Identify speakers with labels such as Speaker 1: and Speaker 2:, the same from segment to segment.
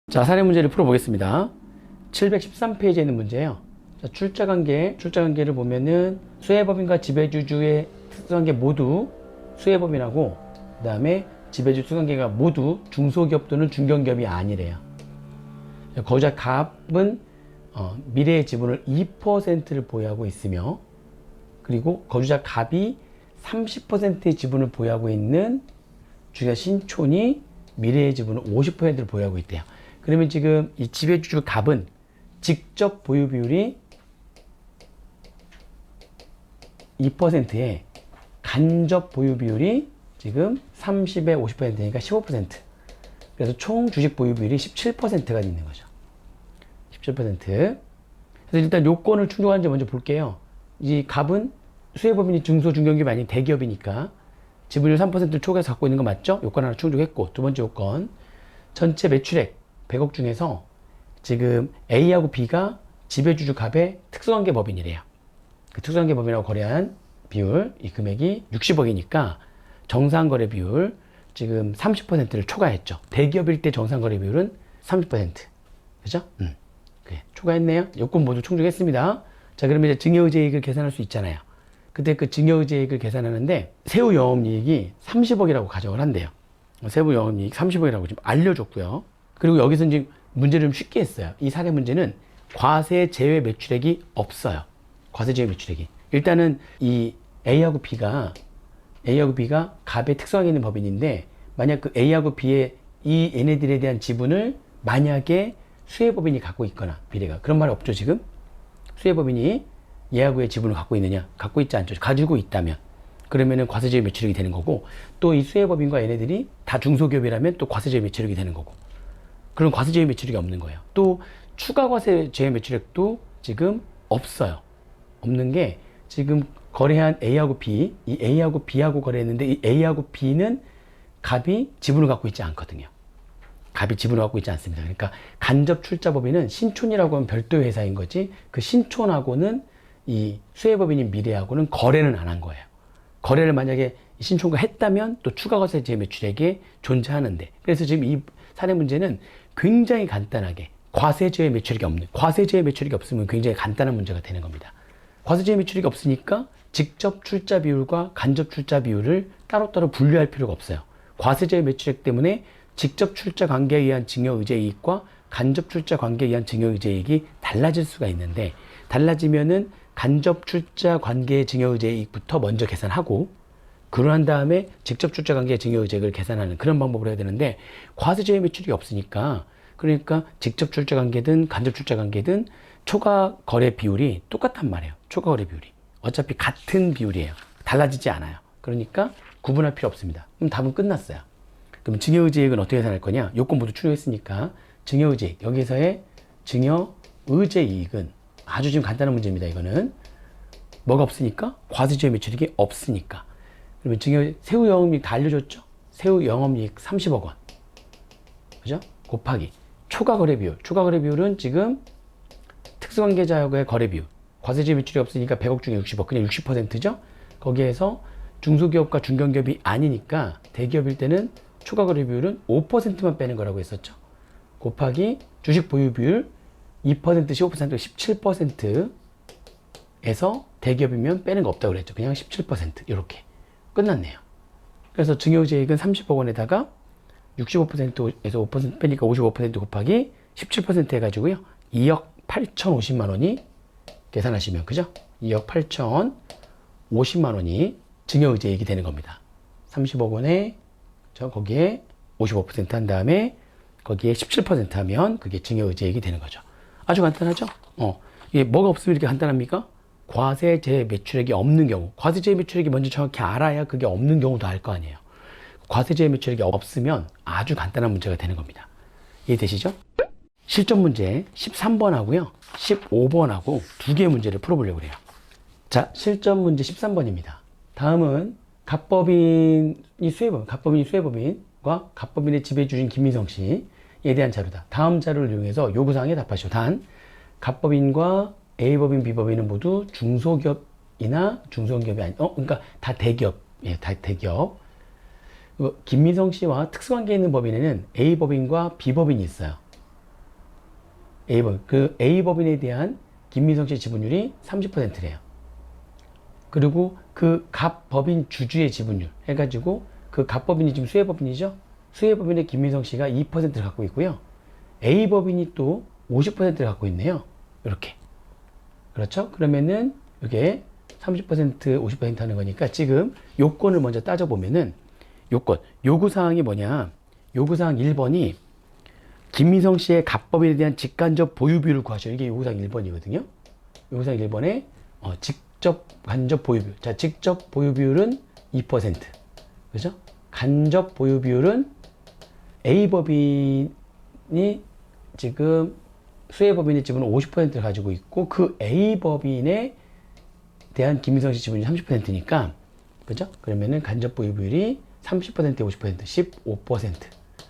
Speaker 1: 자, 사례 문제를 풀어보겠습니다. 713페이지에 있는 문제예요. 자, 출자관계를 보면은 수혜법인과 지배주주의 특수관계 모두 수혜법인하고, 그 다음에 지배주 특수관계가 모두 중소기업 또는 중견기업이 아니래요. 거주자 갑은 미래의 지분을 2%를 보유하고 있으며, 그리고 거주자 갑이 30%의 지분을 보유하고 있는 주주자 신촌이 미래의 지분을 50%를 보유하고 있대요. 그러면 지금 이 지배주주 갑은 직접 보유 비율이 2%에 간접 보유 비율이 지금 30에 50%니까 15%. 그래서 총 주식 보유 비율이 17%가 있는 거죠. 17%. 그래서 일단 요건을 충족하는지 먼저 볼게요. 이 갑은 수혜법인이 중소 중견기업이 아닌 대기업이니까 지분율 3% 초과해서 갖고 있는 거 맞죠? 요건 하나 충족했고, 두 번째 요건, 전체 매출액 100억 중에서 지금 A하고 B가 지배주주 갑의 특수관계 법인이래요. 그 특수관계 법인하고 거래한 비율, 이 금액이 60억이니까 정상거래 비율 지금 30%를 초과했죠. 대기업일 때 정상거래 비율은 30%. 그죠? 그래, 초과했네요. 요건 모두 충족했습니다. 자, 그러면 이제 증여의제이익을 계산할 수 있잖아요. 그때 그 증여의제이익을 계산하는데 세후 영업이익이 30억이라고 가정을 한대요. 세후 영업이익 30억이라고 지금 알려줬고요. 그리고 여기서 이제 문제를 좀 쉽게 했어요. 이 사례 문제는 과세 제외 매출액이 없어요. 과세 제외 매출액이. 일단은 이 A하고 B가 갑의 특성이 있는 법인인데, 만약 그 A하고 B의 이 얘네들에 대한 지분을 만약에 수혜법인이 갖고 있거나, 미래가 그런 말 없죠 지금? 수혜법인이 얘하고의 지분을 갖고 있느냐? 갖고 있지 않죠. 가지고 있다면 그러면은 과세제외 매출액이 되는 거고, 또 이 수혜법인과 얘네들이 다 중소기업이라면 또 과세제외 매출액이 되는 거고, 그런 과세제외 매출액이 없는 거예요. 또 추가 과세제외 매출액도 지금 없어요. 없는 게 지금 거래한 A하고 B, 이 A하고 B하고 거래했는데 이 A하고 B는 갑이 지분을 갖고 있지 않거든요. 갑이 지분을 갖고 있지 않습니다. 그러니까 간접 출자법인은 신촌이라고 하면 별도의 회사인 거지, 그 신촌하고는 이 수혜법인인 미래하고는 거래는 안 한 거예요. 거래를 만약에 신촌과 했다면 또 추가 과세제 매출액에 존재하는데, 그래서 지금 이 사례 문제는 굉장히 간단하게 과세제외 매출액이 없으면 굉장히 간단한 문제가 되는 겁니다. 과세제외 매출액이 없으니까 직접 출자 비율과 간접 출자 비율을 따로따로 분류할 필요가 없어요. 과세제외 매출액 때문에 직접 출자 관계에 의한 증여의제이익과 간접 출자 관계에 의한 증여의제이익이 달라질 수가 있는데, 달라지면은 간접 출자 관계의 증여의제이익부터 먼저 계산하고, 그러한 다음에 직접 출자 관계의 증여의제익을 계산하는 그런 방법을 해야 되는데, 과세제외 매출이 없으니까, 그러니까 직접 출자 관계든 간접 출자 관계든 초과 거래 비율이 똑같단 말이에요. 초과 거래 비율이 어차피 같은 비율이에요. 달라지지 않아요. 그러니까 구분할 필요 없습니다. 그럼 답은 끝났어요. 그럼 증여의제익은 어떻게 계산할 거냐? 요건 모두 충족했으니까 증여의제익, 여기서의 증여의제이익은 아주 지금 간단한 문제입니다. 이거는 뭐가 없으니까? 과세제외 매출액이 없으니까. 그러면 세후 영업이익 다 알려줬죠? 세후 영업이익 30억 원. 그죠? 곱하기 초과 거래 비율. 초과 거래 비율은 지금 특수관계자하고의 거래 비율. 과세제외 매출이 없으니까 100억 중에 60억. 그냥 60%죠? 거기에서 중소기업과 중견기업이 아니니까 대기업일 때는 초과 거래 비율은 5%만 빼는 거라고 했었죠. 곱하기 주식 보유 비율 2%, 15%, 17%에서 대기업이면 빼는 거 없다고 그랬죠. 그냥 17%. 이렇게 끝났네요. 그래서 증여의제익은 30억 원에다가 65%에서 5% 빼니까 55% 곱하기 17% 해가지고요. 2억 8,050만 원이 계산하시면, 그죠? 2억 8,050만 원이 증여의제익이 되는 겁니다. 30억 원에 거기에 55% 한 다음에 거기에 17% 하면 그게 증여의제익이 되는 거죠. 아주 간단하죠? 이게 뭐가 없으면 이렇게 간단합니까? 과세제 매출액이 없는 경우, 과세제 매출액이 먼저 정확히 알아야 그게 없는 경우도 알 거 아니에요. 과세제 매출액이 없으면 아주 간단한 문제가 되는 겁니다. 이해되시죠? 실전 문제 13번하고요 15번하고 두 개의 문제를 풀어보려고 해요. 자, 실전 문제 13번입니다. 다음은 갑법인이 수혜법인과 갑법인의 지배주주인 김민성 씨에 대한 자료다. 다음 자료를 이용해서 요구사항에 답하시오. 단, 갑법인과 A법인, B법인은 모두 중소기업이나 중소기업이 그러니까 다 대기업. 예, 다 대기업. 김민성 씨와 특수관계에 있는 법인에는 A법인과 B법인이 있어요. A법인. 그 A법인에 대한 김민성 씨 지분율이 30%래요. 그리고 그 갑법인 주주의 지분율 해가지고 그 갑법인이 지금 수혜법인이죠. 수혜법인의 김민성 씨가 2%를 갖고 있고요. A법인이 또 50%를 갖고 있네요. 이렇게. 그렇죠? 그러면은 이게 30%, 50% 하는 거니까 지금 요건을 먼저 따져보면은 요건, 요구사항이 뭐냐. 요구사항 1번이 김민성 씨의 갑법인에 대한 직간접 보유 비율을 구하셔. 이게 요구사항 1번이거든요. 요구사항 1번에 직접 간접 보유 비율. 자, 직접 보유 비율은 2%. 그죠? 간접 보유 비율은 A법인이 지금 수혜법인의 지분을 50%를 가지고 있고 그 A법인에 대한 김민성 씨 지분이 30%니까 그죠? 그러면은 간접 보유 비율이 30%에 50%, 15%.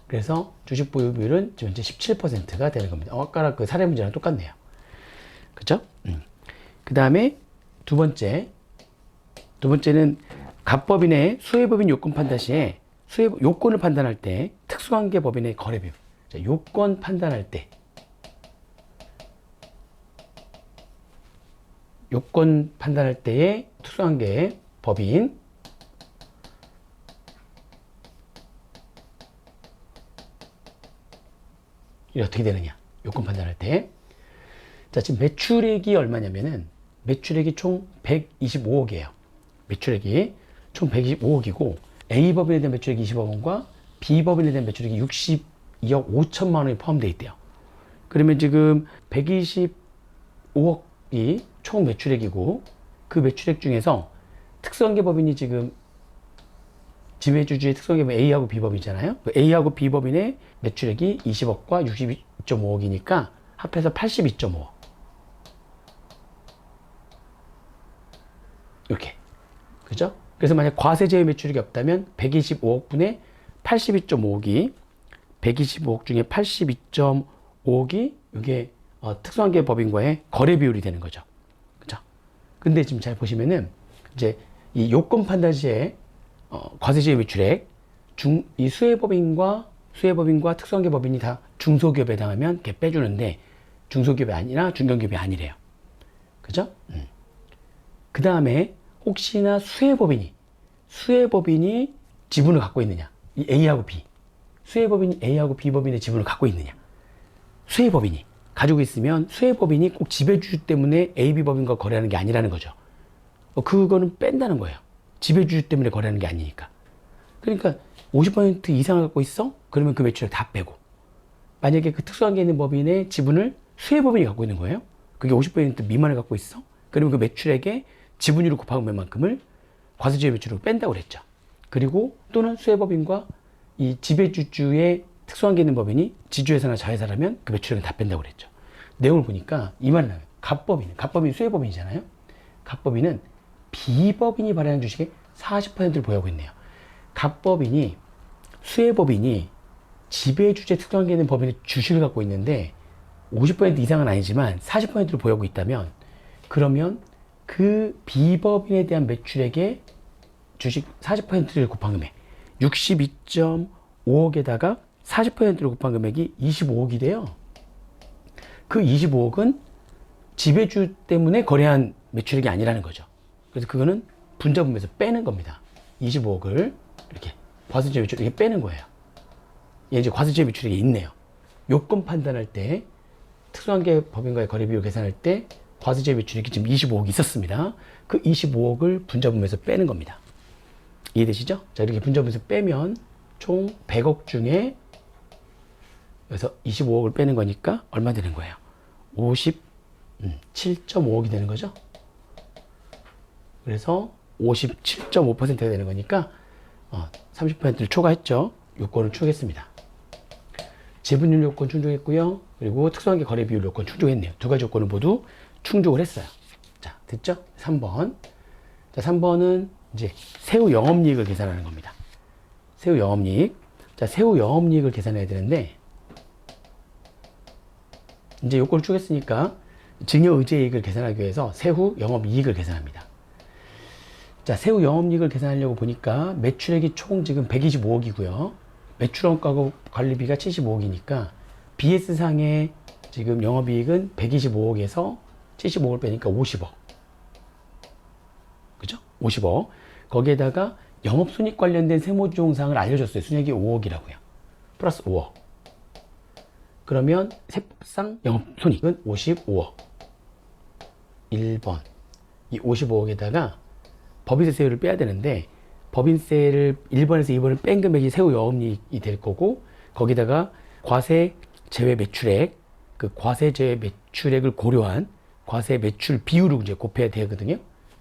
Speaker 1: 그래서 주식 보유 비율은 지금 현재 17%가 되는 겁니다. 아까랑 그 사례 문제랑 똑같네요. 그죠? 그 다음에 두 번째는 갑법인의 수혜법인 요건 판단 시에 요건을 판단할 때 특수관계 법인의 거래 비율. 자, 요건 판단할 때 요건 판단할 때의 특수관계 법인 이 어떻게 되느냐? 요건 판단할 때. 자, 지금 매출액이 얼마냐면은 매출액이 총 125억이에요. 매출액이 총 125억이고 A법인에 대한 매출액이 20억 원과 B법인에 대한 매출액이 62억 5천만 원이 포함되어 있대요. 그러면 지금 125억이 총 매출액이고 그 매출액 중에서 특수관계법인이 지금 지배주주의 특수관계법인 A하고 B법인이잖아요. A하고 B법인의 매출액이 20억과 62.5억이니까 합해서 82.5억. 이렇게. 그죠? 그래서 만약 과세제외 매출액이 없다면 125억 분의 82.5억이 125억 중에 82.5억이 이게 특수관계법인과의 거래 비율이 되는 거죠. 그죠? 근데 지금 잘 보시면은 이제 이 요건 판단 시에 과세제외 매출액 이 수혜법인과 특수관계법인이 다 중소기업에 해당하면 이렇게 빼주는데 중소기업이 아니라 중견기업이 아니래요. 그죠? 그 다음에 혹시나 수혜법인이 지분을 갖고 있느냐. 이 A하고 B. 수혜법인이 A하고 B법인의 지분을 갖고 있느냐. 수혜법인이 가지고 있으면 수혜법인이 꼭 지배주주 때문에 AB법인과 거래하는 게 아니라는 거죠. 그거는 뺀다는 거예요. 지배주주 때문에 거래하는 게 아니니까. 그러니까 50% 이상을 갖고 있어? 그러면 그 매출을 다 빼고. 만약에 그 특수관계 있는 법인의 지분을 수혜법인이 갖고 있는 거예요. 그게 50% 미만을 갖고 있어? 그러면 그 매출액에 지분율을 곱하면 몇만큼을 과세제외 매출으로 뺀다고 그랬죠. 그리고 또는 수혜법인과 이 지배주주의 특수관계 있는 법인이 지주회사나 자회사라면 그 매출액을 다 뺀다고 그랬죠. 내용을 보니까 이 말은 나요. 갑법인 수혜법인이잖아요. 갑법인은 B법인이 발행한 주식의 40%를 보유하고 있네요. 갑법인이 수혜법인이 지배주주의 특수관계 있는 법인의 주식을 갖고 있는데 50% 이상은 아니지만 40%를 보유하고 있다면 그러면 그 B법인에 대한 매출액의 주식 40%를 곱한 금액 62.5억에다가 40%를 곱한 금액이 25억이 돼요. 그 25억은 지배주 때문에 거래한 매출액이 아니라는 거죠. 그래서 그거는 분자분배에서 빼는 겁니다. 25억을 이렇게 과세제외 매출 이렇게 빼는 거예요. 얘 이제 과세제외 매출액이 있네요. 요건 판단할 때 특수관계 법인과의 거래 비율 계산할 때 과세제외 매출액이 지금 25억이 있었습니다. 그 25억을 분자분배에서 빼는 겁니다. 이해되시죠? 자, 이렇게 분자분배에서 빼면 총 100억 중에 여기서 25억을 빼는 거니까 얼마 되는 거예요? 57.5억이 되는 거죠? 그래서 57.5%가 되는 거니까 30%를 초과했죠. 요건을 충족했습니다. 지분율 요건 충족했고요. 그리고 특수관계 거래 비율 요건 충족했네요. 두 가지 요건을 모두 충족을 했어요. 자, 됐죠? 3번. 자, 3번은 이제 세후 영업이익을 계산하는 겁니다. 세후 영업이익. 자, 세후 영업이익을 계산해야 되는데 이제 요건을 충족했으니까 증여의제이익을 계산하기 위해서 세후 영업이익을 계산합니다. 자, 세후 영업이익을 계산하려고 보니까 매출액이 총 지금 125억이고요. 매출원가고 관리비가 75억이니까 BS상의 지금 영업이익은 125억에서 75억을 빼니까 50억. 그죠? 50억. 거기에다가 영업손익 관련된 세무조항을 알려줬어요. 순이익이 5억이라고요. 플러스 5억. 그러면 세법상 영업손익은 55억. 1번. 이 55억에다가 법인세 세율을 빼야 되는데 법인세를 1번에서 2번을 뺀 금액이 세후 영업이익이 될 거고 거기다가 과세 제외 매출액, 그 과세 제외 매출액을 고려한 과세 매출 비율을 이제 곱해야 되거든요.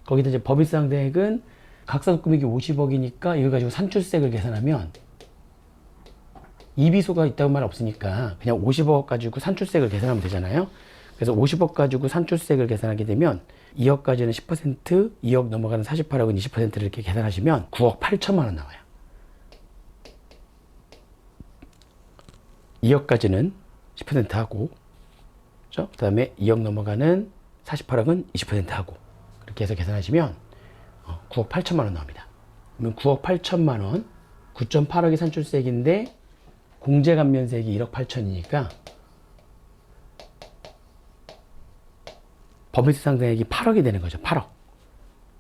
Speaker 1: 거기다 이제 법인세 상대액은 각사소 금액이 50억이니까 이걸 가지고 산출세액을 계산하면 이비소가 있다고 말 없으니까 그냥 50억 가지고 산출세액을 계산하면 되잖아요. 그래서 50억 가지고 산출세액을 계산하게 되면 2억까지는 10%, 2억 넘어가는 48억은 20%를 이렇게 계산하시면 9억 8천만 원 나와요. 2억까지는 10% 하고, 그렇죠? 그 다음에 2억 넘어가는 48억은 20% 하고, 그렇게 해서 계산하시면 9억 8천만 원 나옵니다. 그러면 9억 8천만 원, 9.8억이 산출세액인데 공제감면세액이 1억 8천이니까 법인세 상대액이 8억이 되는 거죠.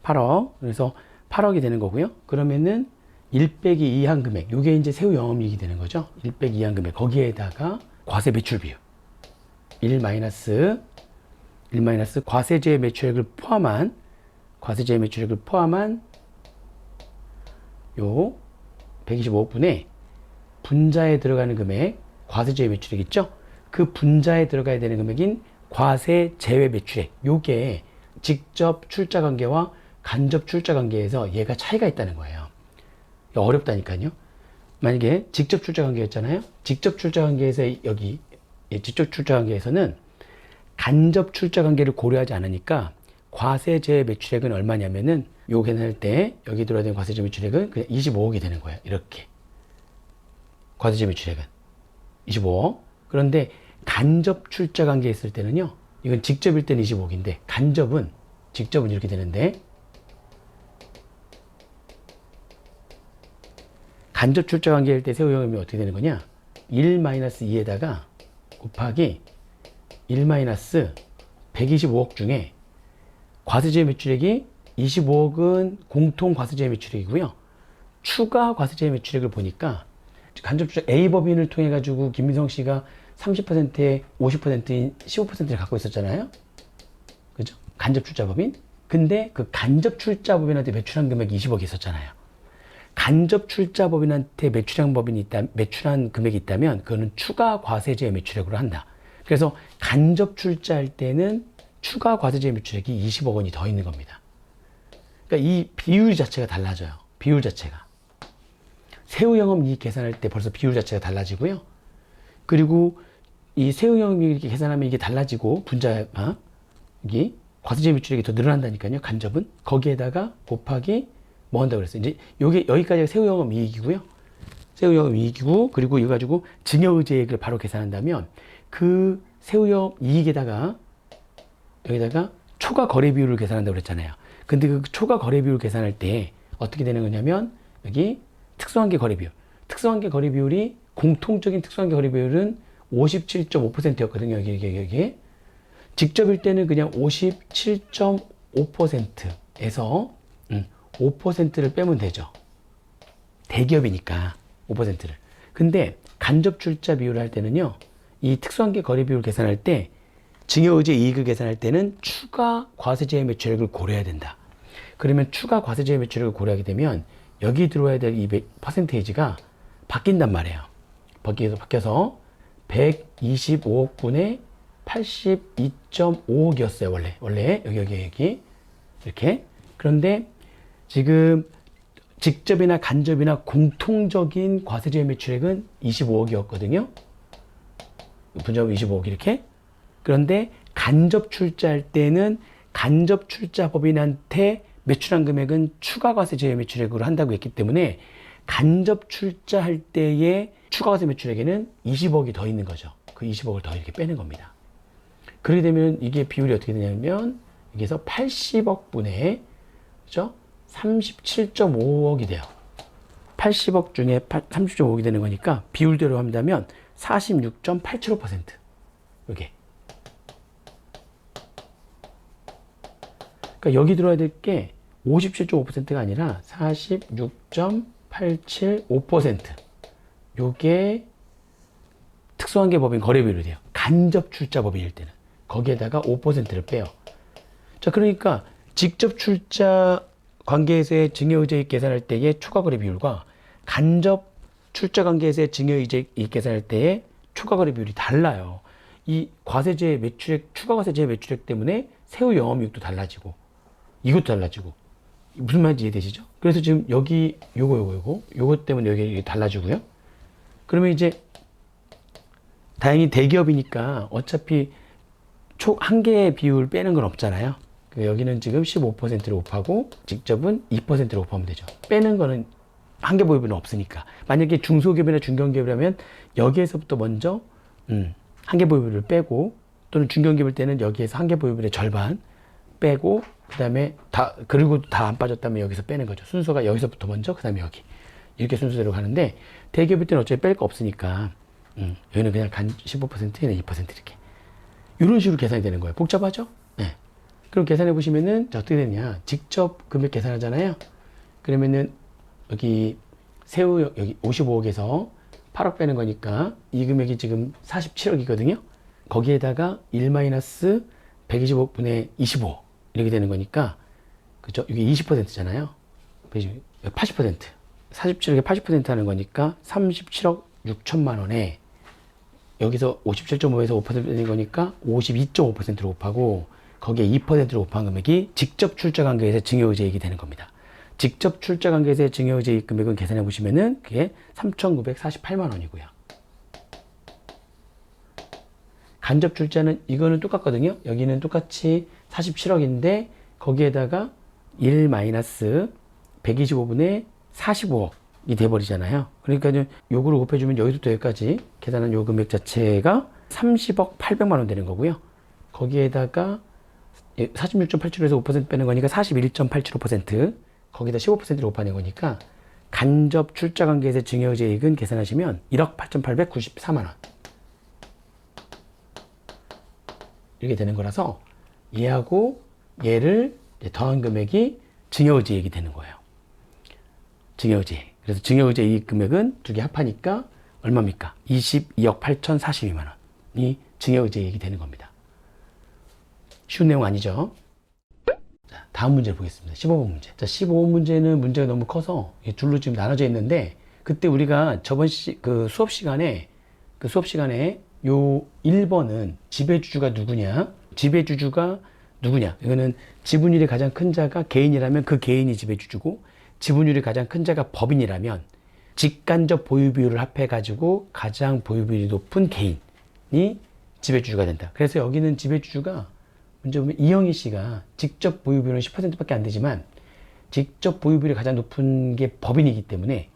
Speaker 1: 8억. 그래서 8억이 되는 거고요. 그러면은 1 빼기 2 한 금액. 요게 이제 세후 영업이익이 되는 거죠. 1 빼기 2 한 금액. 거기에다가 과세 매출 비율. 1 마이너스 과세제 매출액을 포함한 요 125억 분의 분자에 들어가는 금액, 과세제 매출액 있죠? 그 분자에 들어가야 되는 금액인 과세 제외 매출액. 요게 직접 출자 관계와 간접 출자 관계에서 얘가 차이가 있다는 거예요. 어렵다니까요. 만약에 직접 출자 관계였잖아요. 직접 출자 관계에서 여기 직접 출자 관계에서는 간접 출자 관계를 고려하지 않으니까 과세 제외 매출액은 얼마냐면은 요 계산할 때 여기 들어야 되는 과세 제외 매출액은 그냥 25억이 되는 거예요. 이렇게. 과세 제외 매출액은 25억. 그런데 간접 출자 관계에 있을 때는요. 이건 직접일 때는 25억인데 간접은 이렇게 되는데 간접 출자 관계일 때 세후 영업이 어떻게 되는 거냐? 1-2에다가 곱하기 1-125억 중에 과세제외 매출액이 25억은 공통 과세제외 매출액이고요. 추가 과세제외 매출액을 보니까 간접 출자 A 법인을 통해 가지고 김민성 씨가 30%에 50%인 15%를 갖고 있었잖아요. 그죠? 간접 출자 법인. 근데 그 간접 출자 법인한테 매출한 금액이 20억이 있었잖아요. 간접 출자 법인한테 매출한 금액이 있다면 그거는 추가 과세제 매출액으로 한다. 그래서 간접 출자할 때는 추가 과세제 매출액이 20억 원이 더 있는 겁니다. 그러니까 이 비율 자체가 달라져요. 비율 자체가. 세후 영업이익 계산할 때 벌써 비율 자체가 달라지고요. 그리고 이 세후 영업이익 이렇게 계산하면 이게 달라지고 분자가 여기 과세제 매출액이 더 늘어난다니까요. 간접은 거기에다가 곱하기 뭐 한다고 그랬어요. 이제 요게 여기까지가 세후 영업 이익이고요. 세후 영업 이익이고 그리고 이거 가지고 증여의제액을 바로 계산한다면 그 세후 영업 이익에다가 여기다가 초과 거래 비율을 계산한다고 그랬잖아요. 근데 그 초과 거래 비율 계산할 때 어떻게 되는 거냐면 여기 특수한계 거래 비율. 특수한계 거래 비율이 공통적인 특수한계 거래 비율은 57.5%였거든요. 여기. 직접일 때는 그냥 57.5%에서 5%를 빼면 되죠. 대기업이니까 5%를. 근데 간접 출자 비율을 할 때는요. 이 특수한계 거래 비율 계산할 때 증여의제 이익을 계산할 때는 추가 과세제외 매출액을 고려해야 된다. 그러면 추가 과세제외 매출액을 고려하게 되면 여기 들어와야 될 이 퍼센테이지가 바뀐단 말이에요. 바뀌어서 125억 분의 82.5억이었어요. 원래 여기 이렇게. 그런데 지금 직접이나 간접이나 공통적인 과세제외 매출액은 25억이었거든요. 분자금 25억 이렇게. 그런데 간접 출자할 때는 간접 출자 법인한테 매출한 금액은 추가 과세제외 매출액으로 한다고 했기 때문에 간접 출자할 때의 추가 과세 매출액에는 20억이 더 있는 거죠. 그 20억을 더 이렇게 빼는 겁니다. 그렇게 되면 이게 비율이 어떻게 되냐면 여기서 80억 분의 그죠? 37.5억이 돼요. 80억 중에 30.5억이 되는 거니까 비율대로 한다면 46.875%. 이게 그러니까 여기 들어야 될 게 57.5%가 아니라 46.875%. 요게 특수관계법인 거래비율이 돼요. 간접 출자 법인일 때는. 거기에다가 5%를 빼요. 자, 그러니까 직접 출자 관계에서의 증여의제이익 계산할 때의 추가거래 비율과 간접 출자 관계에서의 증여의제이익 계산할 때의 추가거래 비율이 달라요. 이 과세제 매출액, 추가과세제 매출액 때문에 세후 영업이익도 달라지고 이것도 달라지고 무슨 말인지 이해되시죠? 그래서 지금 여기 요거 때문에 여기 달라지고요. 그러면 이제 다행히 대기업이니까 어차피 한 개의 비율 빼는 건 없잖아요. 여기는 지금 15%를 곱하고 직접은 2%를 곱하면 되죠. 빼는 거는 한계 보유비는 없으니까. 만약에 중소기업이나 중견기업이라면 여기에서부터 먼저 한계 보유비를 빼고, 또는 중견기업일 때는 여기에서 한계 보유비의 절반 빼고, 그 다음에 그리고 다 안 빠졌다면 여기서 빼는 거죠. 순서가 여기서부터 먼저, 그 다음에 여기, 이렇게 순서대로 가는데, 대기업일 때는 어차피 뺄 거 없으니까 여기는 그냥 15%, 얘는 2% 이렇게 이런 식으로 계산이 되는 거예요. 복잡하죠? 네. 그럼 계산해 보시면은 어떻게 되냐? 직접 금액 계산하잖아요. 그러면은 여기 세후 여기 55억에서 8억 빼는 거니까 이 금액이 지금 47억이거든요. 거기에다가 1-125분의 25 이렇게 되는 거니까, 그죠? 이게 20%잖아요. 80%. 47억에 80% 하는 거니까 37억 6천만 원에 여기서 57.5에서 5% 되는 거니까 52.5%로 곱하고, 거기에 2%로 곱한 금액이 직접 출자 관계에서 증여의제이익이 되는 겁니다. 직접 출자 관계에서의 증여의제이익 금액은 계산해 보시면은 그게 3,948만 원이고요. 간접 출자는 이거는 똑같거든요. 여기는 똑같이 47억인데 거기에다가 1-125분의 45억이 돼버리잖아요. 그러니까 요거를 곱해주면 여기서부터 여기까지 계산한 요 금액 자체가 30억 800만 원 되는 거고요. 거기에다가 46.87에서 5% 빼는 거니까 41.875%, 거기다 15%를 곱하는 거니까 간접 출자 관계에서 증여의제이익은 계산하시면 1억 8,894만 원 이렇게 되는 거라서, 얘하고 얘를 더한 금액이 증여의제이익이 되는 거예요. 증여의제이익. 그래서 증여의제이익 금액은 두 개 합하니까 얼마입니까? 22억 8,042만 원이 증여의제이익이 되는 겁니다. 쉬운 내용 아니죠? 자, 다음 문제를 보겠습니다. 15번 문제. 자, 15번 문제는 문제가 너무 커서 둘로 지금 나눠져 있는데, 그때 우리가 저번 수업 시간에 요 1번은 지배주주가 누구냐? 지배주주가 누구냐? 이거는 지분율이 가장 큰 자가 개인이라면 그 개인이 지배주주고, 지분율이 가장 큰 자가 법인이라면 직간접 보유 비율을 합해가지고 가장 보유 비율이 높은 개인이 지배주주가 된다. 그래서 여기는 지배주주가 문제 보면 이영희 씨가 직접 보유 비율은 10%밖에 안 되지만 직접 보유 비율이 가장 높은 게 법인이기 때문에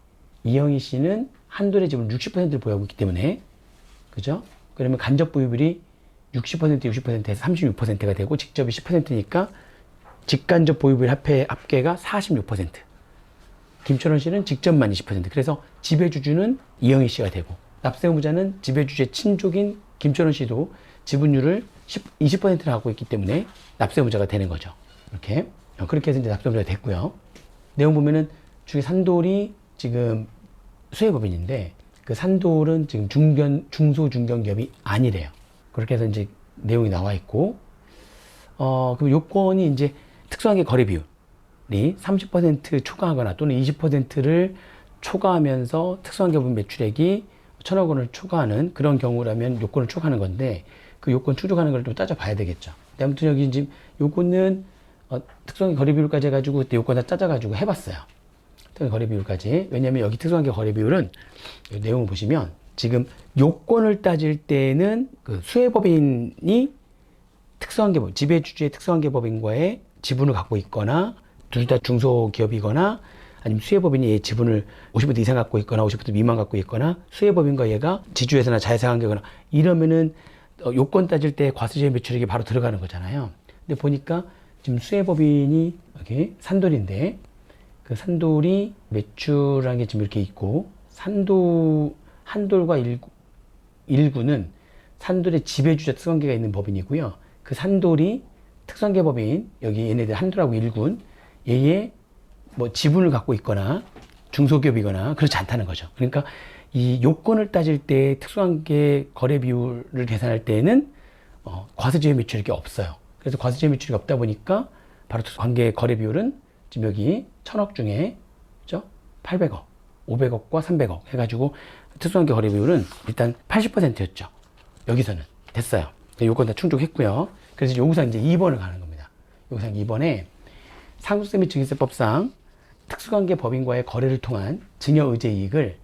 Speaker 1: 이영희 씨는 한돈의 지분 60%를 보유하고 있기 때문에, 그죠? 그러면 간접 보유비율이 60%에서 36%가 되고 직접이 10%니까 직간접 보유비율 합계가 46%. 김철원 씨는 직접만 20%. 그래서 지배주주는 이영희 씨가 되고, 납세의무자는 지배주주의 친족인 김철원 씨도 지분율을 20%를 갖고 있기 때문에 납세의무자가 되는 거죠. 이렇게. 그렇게 해서 이제 납세의무자가 됐고요. 내용 보면은 중에 산돌이 지금 수혜법인인데, 그 산돌은 지금 중소중견기업이 아니래요. 그렇게 해서 이제 내용이 나와 있고, 그럼 요건이 이제 특수관계 거래 비율이 30% 초과하거나 또는 20%를 초과하면서 특수관계법인 매출액이 1,000억 원을 초과하는 그런 경우라면 요건을 초과하는 건데, 그 요건 충족하는 걸 좀 따져봐야 되겠죠. 아무튼 여기 지금 요건은 특수관계 거래 비율까지 해가지고 그때 요건 다 짜져가지고 해봤어요. 거래 비율까지. 왜냐면 여기 특수관계 거래 비율은 내용을 보시면 지금 요건을 따질 때는 그 수혜법인이 특수관계법, 지배주주의 특수관계법인과의 지분을 갖고 있거나, 둘 다 중소기업이거나, 아니면 수혜법인이 지분을 50% 이상 갖고 있거나 50% 미만 갖고 있거나, 수혜법인과 얘가 지주회사나 자회사 관계거나 이러면은 요건 따질 때 과세제 매출액이 바로 들어가는 거잖아요. 근데 보니까 지금 수혜법인이 여기 산돌인데, 그 산돌이 매출한 게 지금 이렇게 있고, 한돌과 일구는 산돌의 지배주자 특수관계가 있는 법인이고요. 그 산돌이 특수관계법인 여기 얘네들 한도라고 1군 얘의 뭐 지분을 갖고 있거나 중소기업이거나 그렇지 않다는 거죠. 그러니까 이 요건을 따질 때 특수관계 거래 비율을 계산할 때는 과세지회 매출액이 없어요. 그래서 과세지회 매출이 없다 보니까 바로 특수관계 거래 비율은 지금 여기 1000억 중에 그죠? 800억, 500억과 300억 해가지고 특수관계 거래 비율은 일단 80%였죠. 여기서는 됐어요. 요건 다 충족했고요. 그래서 요구사항 이제 2번을 가는 겁니다. 요구사항 2번에 상속세 및 증여세법상 특수관계 법인과의 거래를 통한 증여의제 이익을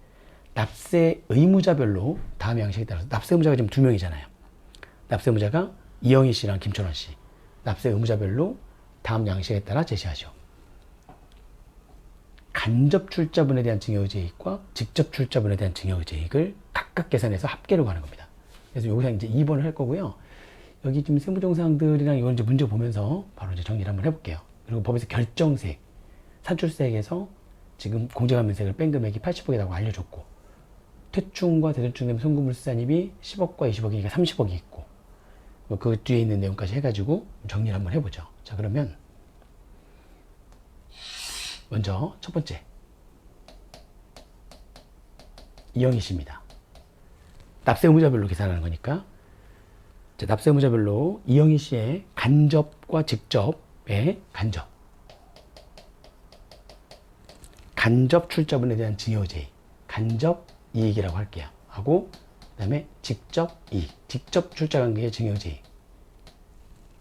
Speaker 1: 납세 의무자별로 다음 양식에 따라서 납세 의무자가 지금 2명이잖아요. 납세 의무자가 이영희 씨랑 김천원 씨. 납세 의무자별로 다음 양식에 따라 제시하죠. 간접 출자분에 대한 증여의제 이익과 직접 출자분에 대한 증여의제 이익을 각각 계산해서 합계로 가는 겁니다. 그래서 여기서 이제 2번을 할 거고요. 여기 지금 세무정사항들이랑 이건 이제 문제 보면서 바로 이제 정리를 한번 해볼게요. 그리고 법에서 결정세액, 산출세액에서 지금 공제감면세액을 뺀 금액이 80억이라고 알려줬고, 퇴충과 대대충 되면 송금물산입이 10억과 20억이니까 30억이 있고, 그 뒤에 있는 내용까지 해가지고 정리를 한번 해보죠. 자, 그러면 먼저 첫 번째 이영희 씨입니다. 납세 의무자별로 계산하는 거니까 자, 납세 의무자별로 이영희 씨의 간접과 직접의 간접 출자분에 대한 증여의제 간접 이익이라고 할게요. 하고 그 다음에 직접 이익, 직접 출자 관계의 증여의제 이익.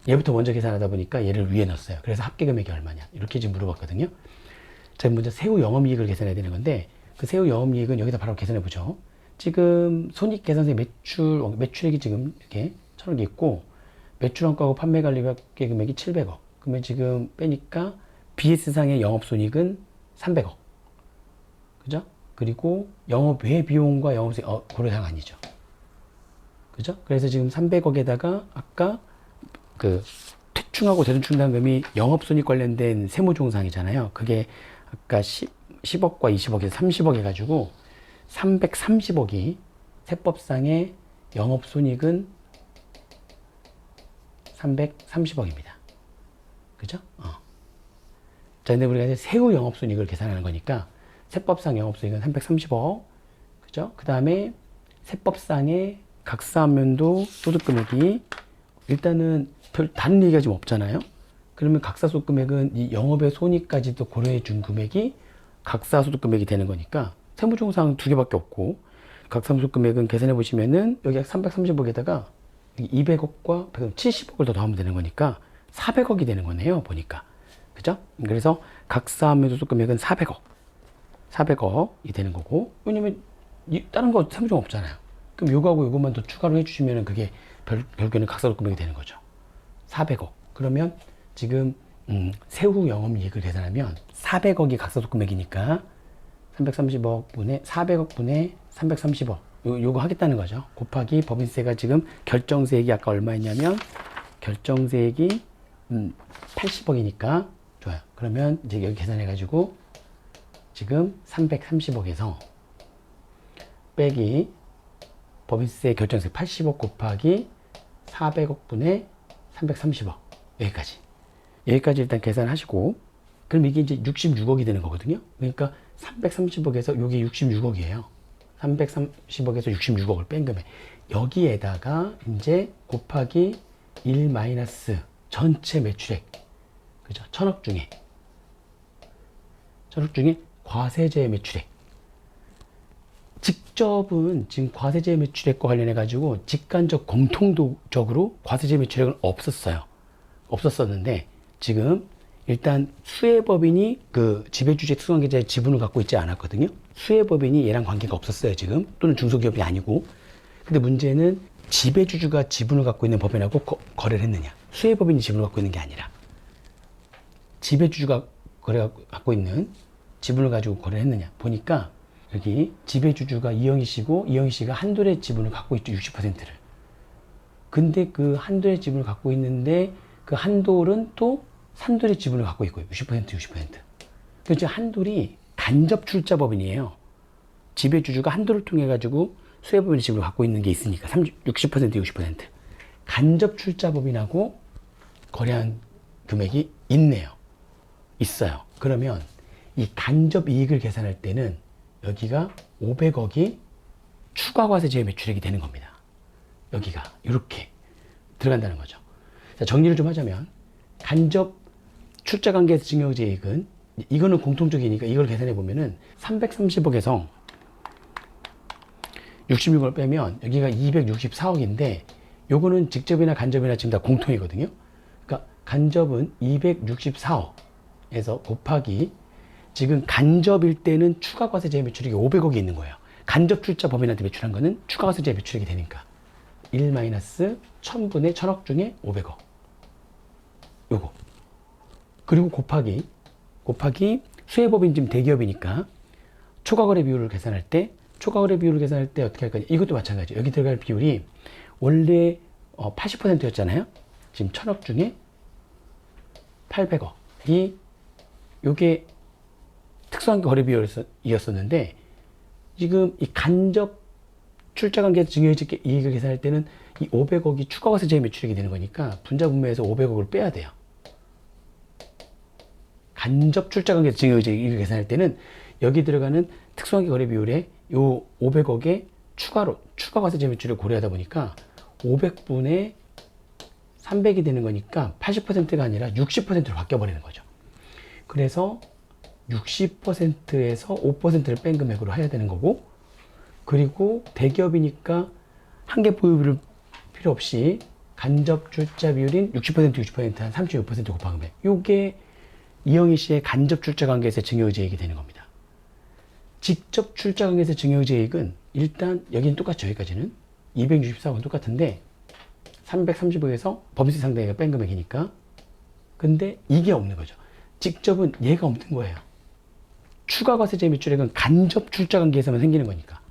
Speaker 1: 얘부터 먼저 계산하다 보니까 얘를 위에 넣었어요. 그래서 합계 금액이 얼마냐 이렇게 지금 물어봤거든요. 자, 먼저 세후 영업이익을 계산해야 되는 건데 그 세후 영업이익은 여기다 바로 계산해 보죠. 지금 손익계산서의 매출액이 지금 이렇게 1000억이 있고 매출원가하고 판매관리합계 금액이 700억. 그러면 지금 빼니까 BS상의 영업손익은 300억. 그죠? 그리고 영업외 비용과 영업손익 고려사항 아니죠. 그죠? 그래서 지금 300억에다가 아까 그 퇴충하고 대손충당금이 영업손익 관련된 세무조항이잖아요. 그게 아까 10억과 20억에서 30억 해가지고 330억이 세법상의 영업손익은 330억입니다. 그죠? 자, 근데 우리가 이제 세후 영업손익을 계산하는 거니까 세법상 영업손익은 330억. 그죠? 그 다음에 세법상의 각사면도 소득금액이 일단은 별 다른 얘기가 지금 없잖아요. 그러면 각사소득금액은 이 영업의 손익까지도 고려해 준 금액이 각사소득금액이 되는 거니까 세무조항 두 개밖에 없고 각사소득금액은 계산해 보시면은 여기 330억에다가 200억과 170억을 더 더하면 되는 거니까 400억이 되는 거네요. 보니까. 그죠? 그래서 각사소득금액은 400억이 되는 거고, 왜냐면 다른 거 세무조항 없잖아요. 그럼 요거하고 요것만 더 추가로 해주시면은 그게 결국에는 각사소득금액이 되는 거죠. 400억. 그러면 지금 세후 영업이익을 계산하면 400억이 각사소득금액이니까 330억 분의 400억 분의 330억 요거 하겠다는 거죠. 곱하기 법인세가 지금 결정세액이 아까 얼마였냐면 결정세액이 80억이니까 좋아요. 그러면 이제 여기 계산해 가지고 지금 330억에서 빼기 법인세 결정세액 80억 곱하기 400억 분의 330억 여기까지 일단 계산하시고, 그럼 이게 이제 66억이 되는 거거든요. 그러니까 330억에서 여기 66억이에요. 330억에서 66억을 뺀 금액 여기에다가 이제 곱하기 1 마이너스 전체 매출액, 그죠? 1000억 중에 과세제 매출액. 직접은 지금 과세제 매출액과 관련해 가지고 직간접 공통적으로 과세제 매출액은 없었었는데 지금 일단 수혜법인이 그 지배주체 특수관계자의 지분을 갖고 있지 않았거든요. 수혜법인이 얘랑 관계가 없었어요. 지금 또는 중소기업이 아니고. 근데 문제는 지배주주가 지분을 갖고 있는 법인하고 거래를 했느냐. 수혜법인이 지분을 갖고 있는 게 아니라 지배주주가 갖고 있는 지분을 가지고 거래를 했느냐. 보니까 여기 지배주주가 이영희 씨고 이영희 씨가 한돌의 지분을 갖고 있죠. 60%를. 근데 그 한돌의 지분을 갖고 있는데 그 한돌은 또 산돌의 지분을 갖고 있고요. 60%. 그래서 한돌이 간접 출자법인이에요. 지배주주가 한돌을 통해 가지고 수혜법인의 지분을 갖고 있는 게 있으니까 60%, 60%. 간접 출자법인하고 거래한 금액이 있어요. 그러면 이 간접 이익을 계산할 때는 여기가 500억이 추가 과세제 매출액이 되는 겁니다. 여기가 이렇게 들어간다는 거죠. 자, 정리를 좀 하자면 간접 출자 관계에서 증여의제 이익은 이거는 공통적이니까 이걸 계산해 보면은 330억에서 66을 빼면 여기가 264억인데 요거는 직접이나 간접이나 지금 다 공통이거든요. 그러니까 간접은 264억에서 곱하기 지금 간접일 때는 추가 과세제 매출액이 500억이 있는 거예요. 간접 출자 법인한테 매출한 거는 추가 과세제 매출액이 되니까 1-1000분의 1000억 중에 500억 요거 그리고 곱하기 수혜법인 지금 대기업이니까 초과거래 비율을 계산할 때 어떻게 할 거냐. 이것도 마찬가지예요. 여기 들어갈 비율이 원래 80%였잖아요. 지금 1000억 중에 800억이 요게 특수한 거래 비율이었었는데 지금 이 간접 출자 관계에서 증여이익 이익을 계산할 때는 이 500억이 추가 과세제 매출액이 되는 거니까 분자 분배에서 500억을 빼야 돼요. 간접 출자 관계에서 증여이익 이익을 계산할 때는 여기 들어가는 특수한 거래 비율에 요 500억에 추가 과세제 매출을 고려하다 보니까 500분의 300이 되는 거니까 80%가 아니라 60%로 바뀌어버리는 거죠. 그래서 60%에서 5%를 뺀 금액으로 해야 되는 거고, 그리고 대기업이니까 한계 보유비를 필요 없이 간접 출자 비율인 60%, 한 36% 곱한 금액. 요게 이영희 씨의 간접 출자 관계에서 증여의제익이 되는 겁니다. 직접 출자 관계에서 증여의제익은 일단 여기는 똑같죠. 여기까지는 264억은 똑같은데 330억에서 범위세 상당히가 뺀 금액이니까. 근데 이게 없는 거죠. 직접은 얘가 없는 거예요. 추가 과세제 매출액은 간접 출자 관계에서만 생기는 거니까.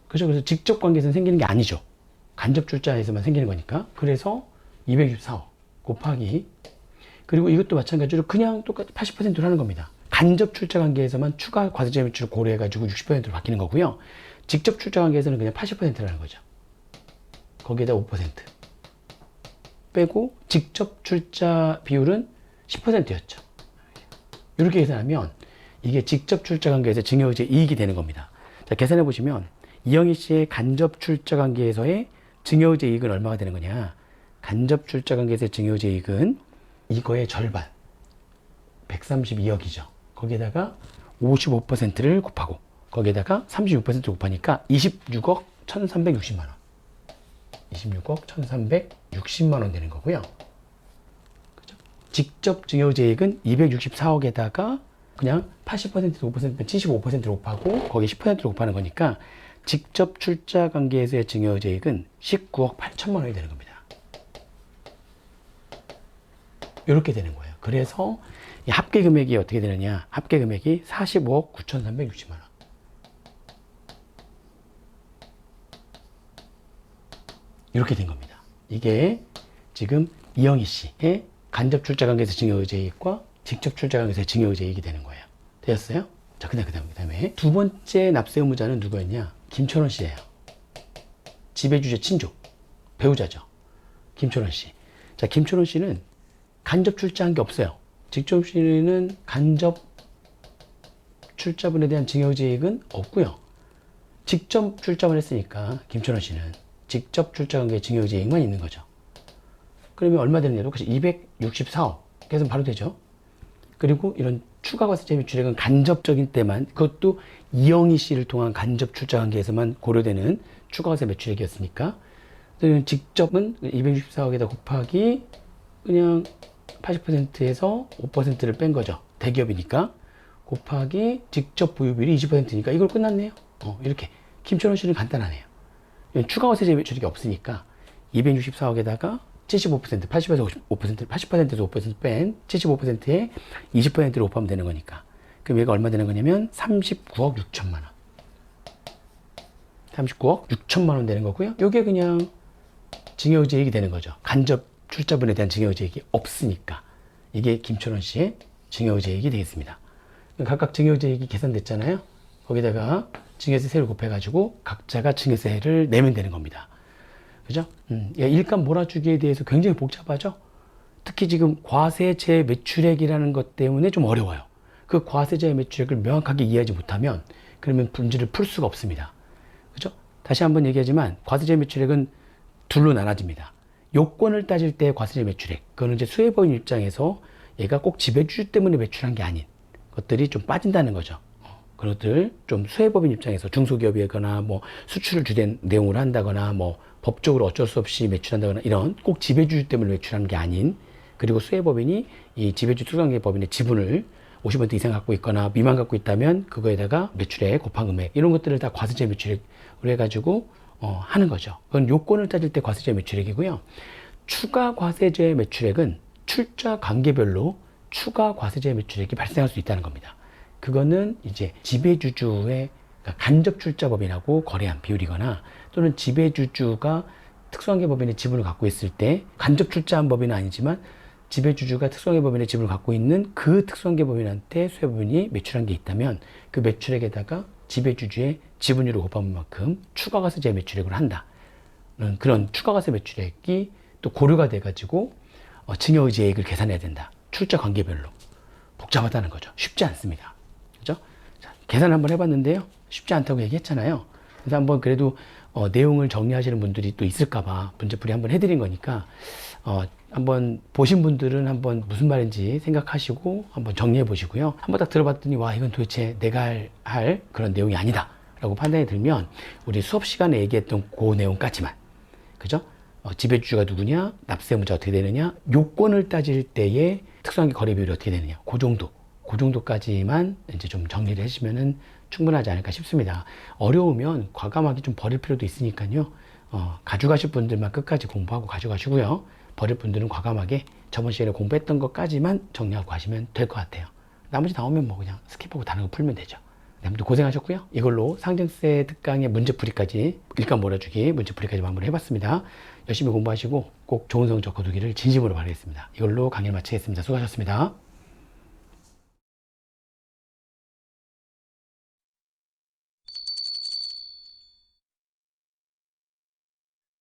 Speaker 1: 그죠? 그래서 직접 관계에서는 생기는 게 아니죠. 간접 출자에서만 생기는 거니까. 그래서 264억 곱하기, 그리고 이것도 마찬가지로 그냥 똑같이 80%로 하는 겁니다. 간접 출자 관계에서만 추가 과세제 매출을 고려해가지고 60%로 바뀌는 거고요. 직접 출자 관계에서는 그냥 80%라는 거죠. 거기에다 5% 빼고 직접 출자 비율은 10%였죠. 이렇게 계산하면 이게 직접 출자 관계에서 증여의제 이익이 되는 겁니다. 자, 계산해 보시면 이영희 씨의 간접 출자 관계에서의 증여의제 이익은 얼마가 되는 거냐? 간접 출자 관계에서의 증여의제 이익은 이거의 절반, 132억이죠. 거기에다가 55%를 곱하고 거기에다가 36% 곱하니까 26억 1360만 원. 26억 1360만 원 되는 거고요. 그죠? 직접 증여의제익은 264억에다가 그냥 80%, 5%, 75%를 곱하고 거기 10%를 곱하는 거니까 직접 출자 관계에서의 증여의제익은 19억 8천만 원이 되는 겁니다. 이렇게 되는 거예요. 그래서 이 합계 금액이 어떻게 되느냐? 합계 금액이 45억 9,360만 원. 이렇게 된 겁니다. 이게 지금 이영희 씨의 간접 출자 관계에서 증여의제익과 직접 출자 관계에서 증여의제익이 되는 거예요. 되었어요? 자, 그다음에 두 번째 납세 의무자는 누구였냐? 김철원 씨예요. 지배주제 친족, 배우자죠. 김철원 씨. 자, 김철원 씨는 간접 출자한 게 없어요. 직접 씨는 간접 출자분에 대한 증여의제익은 없고요. 직접 출자만 했으니까 김철원 씨는 직접 출자 관계 증여의제익만 있는 거죠. 그러면 얼마 되느냐? 똑같이 264억. 그래서 바로 되죠. 그리고 이런 추가 과세제 매출액은 간접적인 때만, 그것도 이영희 씨를 통한 간접 출자 관계에서만 고려되는 추가 과세 매출액이었으니까, 직접은 264억에다 곱하기 그냥 80%에서 5%를 뺀 거죠. 대기업이니까. 곱하기 직접 보유비율이 20%니까 이걸 끝났네요. 이렇게. 김철원 씨는 간단하네요. 추가 과세제 매출액이 없으니까 264억에다가 75%, 80에서 5%, 80%에서 5% 뺀 75%에 20%를 곱하면 되는 거니까. 그럼 얘가 얼마 되는 거냐면 39억 6천만 원. 39억 6천만 원 되는 거고요. 요게 그냥 증여의제익이 되는 거죠. 간접 출자분에 대한 증여의제익이 없으니까. 이게 김철원 씨의 증여의제익이 되겠습니다. 각각 증여의제익이 계산됐잖아요. 거기다가 증여세를 곱해가지고 각자가 증여세를 내면 되는 겁니다. 그죠? 일감 몰아주기에 대해서 굉장히 복잡하죠? 특히 지금 과세제 매출액이라는 것 때문에 좀 어려워요. 그 과세제 매출액을 명확하게 이해하지 못하면 그러면 문제를 풀 수가 없습니다. 그죠? 다시 한번 얘기하지만 과세제 매출액은 둘로 나눠집니다. 요건을 따질 때 과세제 매출액, 그거는 이제 수혜법인 입장에서 얘가 꼭 지배주주 때문에 매출한 게 아닌 것들이 좀 빠진다는 거죠. 그것들 좀 수혜법인 입장에서 중소기업이거나 뭐 수출을 주된 내용으로 한다거나 뭐 법적으로 어쩔 수 없이 매출한다거나 이런 꼭 지배주주 때문에 매출하는 게 아닌, 그리고 수혜법인이 이 지배주 특수관계법인의 지분을 50% 이상 갖고 있거나 미만 갖고 있다면 그거에다가 매출액 곱한 금액 이런 것들을 다 과세제 매출액으로 해가지고 하는 거죠. 그건 요건을 따질 때 과세제 매출액이고요. 추가 과세제 매출액은 출자 관계별로 추가 과세제 매출액이 발생할 수 있다는 겁니다. 그거는 이제 지배주주의 간접 출자법인하고 거래한 비율이거나 또는 지배주주가 특수관계법인의 지분을 갖고 있을 때 간접 출자한 법인은 아니지만 지배주주가 특수관계법인의 지분을 갖고 있는 그 특수관계법인한테 수혜법인이 매출한 게 있다면 그 매출액에다가 지배주주의 지분율을 곱한 만큼 추가과세제 매출액을 한다. 그런 추가과세 매출액이 또 고려가 돼가지고 증여의제액을 계산해야 된다. 출자 관계별로. 복잡하다는 거죠. 쉽지 않습니다. 그죠? 자, 계산 한번 해봤는데요. 쉽지 않다고 얘기했잖아요. 그래서 한번 그래도 내용을 정리하시는 분들이 또 있을까봐 문제풀이 한번 해드린 거니까 한번 보신 분들은 한번 무슨 말인지 생각하시고 한번 정리해 보시고요. 한번 딱 들어봤더니 와, 이건 도대체 내가 할 그런 내용이 아니다 라고 판단이 들면 우리 수업 시간에 얘기했던 그 내용까지만, 그죠? 지배주주가 누구냐, 납세의무자 어떻게 되느냐, 요건을 따질 때의 특수관계 거래 비율이 어떻게 되느냐, 그 정도까지만 이제 좀 정리를 해주시면은 충분하지 않을까 싶습니다. 어려우면 과감하게 좀 버릴 필요도 있으니까요. 가져가실 분들만 끝까지 공부하고 가져가시고요. 버릴 분들은 과감하게 저번 시간에 공부했던 것까지만 정리하고 가시면 될 것 같아요. 나머지 나오면 뭐 그냥 스킵하고 다른 거 풀면 되죠. 네, 아무튼 고생하셨고요. 이걸로 상증세 특강의 문제풀이까지, 일감 몰아주기 문제풀이까지 마무리 해봤습니다. 열심히 공부하시고 꼭 좋은 성적 거두기를 진심으로 바라겠습니다. 이걸로 강의를 마치겠습니다. 수고하셨습니다.